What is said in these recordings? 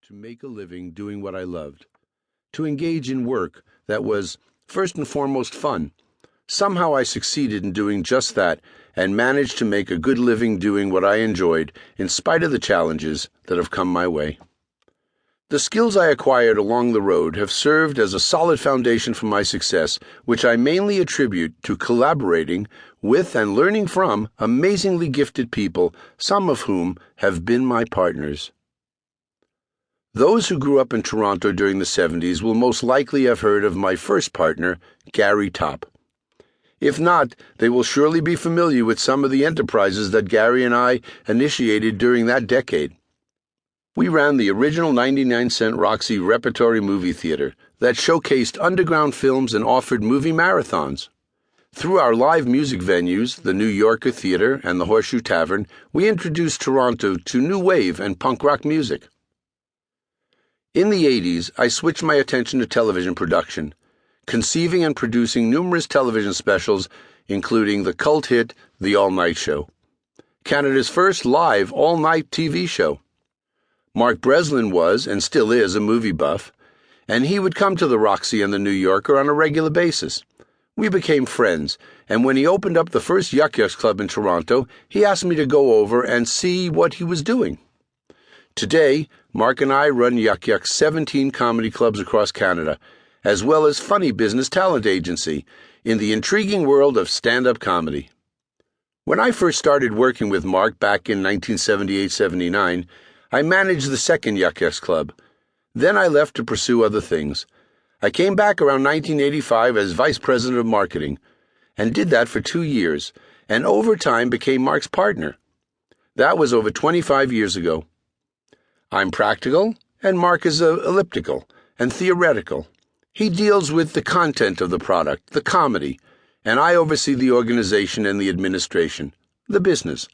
to make a living doing what I loved, to engage in work that was, first and foremost, fun. Somehow I succeeded in doing just that and managed to make a good living doing what I enjoyed in spite of the challenges that have come my way. The skills I acquired along the road have served as a solid foundation for my success, which I mainly attribute to collaborating with and learning from amazingly gifted people, some of whom have been my partners. Those who grew up in Toronto during the 70s will most likely have heard of my first partner, Gary Topp. If not, they will surely be familiar with some of the enterprises that Gary and I initiated during that decade. We ran the original 99-cent Roxy Repertory movie theater that showcased underground films and offered movie marathons. Through our live music venues, the New Yorker Theatre and the Horseshoe Tavern, we introduced Toronto to new wave and punk rock music. In the 80s, I switched my attention to television production, conceiving and producing numerous television specials, including the cult hit The All Night Show, Canada's first live all-night TV show. Mark Breslin was, and still is, a movie buff, and he would come to the Roxy and the New Yorker on a regular basis. We became friends, and when he opened up the first Yuk Yuk's Club in Toronto, he asked me to go over and see what he was doing. Today, Mark and I run Yuk Yuk's 17 comedy clubs across Canada, as well as Funny Business Talent Agency, in the intriguing world of stand-up comedy. When I first started working with Mark back in 1978-79, I managed the second Yuk Yuk's Club. Then I left to pursue other things. I came back around 1985 as Vice President of Marketing, and did that for 2 years, and over time became Mark's partner. That was over 25 years ago. I'm practical, and Mark is elliptical and theoretical. He deals with the content of the product, the comedy, and I oversee the organization and the administration, the business.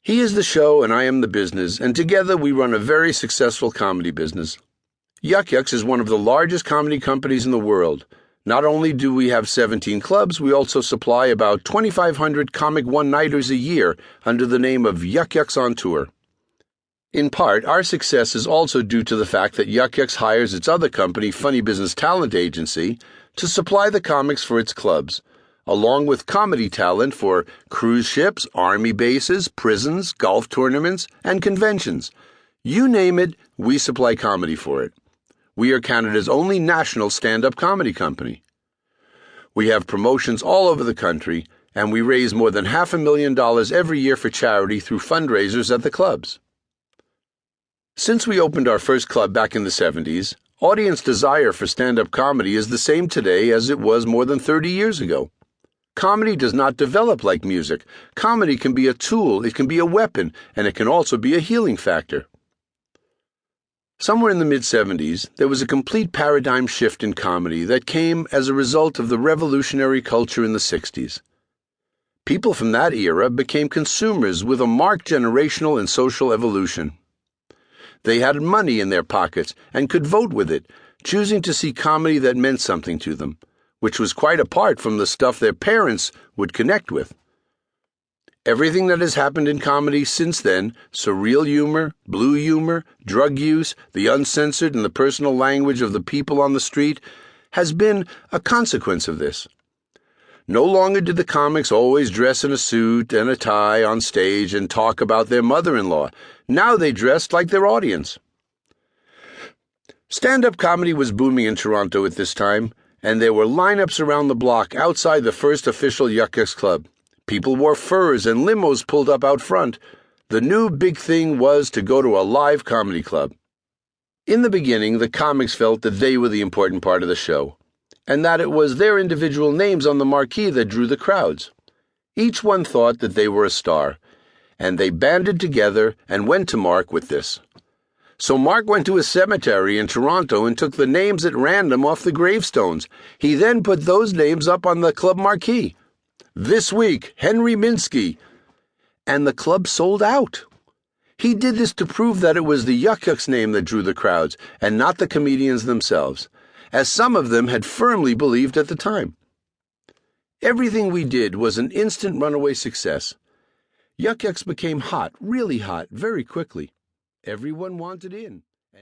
He is the show and I am the business, and together we run a very successful comedy business. Yuk Yuk's is one of the largest comedy companies in the world. Not only do we have 17 clubs, we also supply about 2,500 comic one-nighters a year under the name of Yuk Yuk's on Tour. In part, our success is also due to the fact that Yuk Yuk's hires its other company, Funny Business Talent Agency, to supply the comics for its clubs, along with comedy talent for cruise ships, army bases, prisons, golf tournaments, and conventions. You name it, we supply comedy for it. We are Canada's only national stand-up comedy company. We have promotions all over the country, and we raise more than $500,000 every year for charity through fundraisers at the clubs. Since we opened our first club back in the 70s, audience desire for stand-up comedy is the same today as it was more than 30 years ago. Comedy does not develop like music. Comedy can be a tool, it can be a weapon, and it can also be a healing factor. Somewhere in the mid-70s, there was a complete paradigm shift in comedy that came as a result of the revolutionary culture in the 60s. People from that era became consumers with a marked generational and social evolution. They had money in their pockets and could vote with it, choosing to see comedy that meant something to them, which was quite apart from the stuff their parents would connect with. Everything that has happened in comedy since then, surreal humor, blue humor, drug use, the uncensored and the personal language of the people on the street, has been a consequence of this. No longer did the comics always dress in a suit and a tie on stage and talk about their mother-in-law. Now they dressed like their audience. Stand-up comedy was booming in Toronto at this time, and there were lineups around the block outside the first official Yuk Yuk's Club. People wore furs and limos pulled up out front. The new big thing was to go to a live comedy club. In the beginning, the comics felt that they were the important part of the show, and that it was their individual names on the marquee that drew the crowds. Each one thought that they were a star, and they banded together and went to Mark with this. So Mark went to a cemetery in Toronto and took the names at random off the gravestones. He then put those names up on the club marquee. This week, Henry Minsky. And the club sold out. He did this to prove that it was the Yuk Yuk's name that drew the crowds, and not the comedians themselves, as some of them had firmly believed at the time. Everything we did was an instant runaway success. Yuk Yuk's became hot, really hot, very quickly. Everyone wanted in.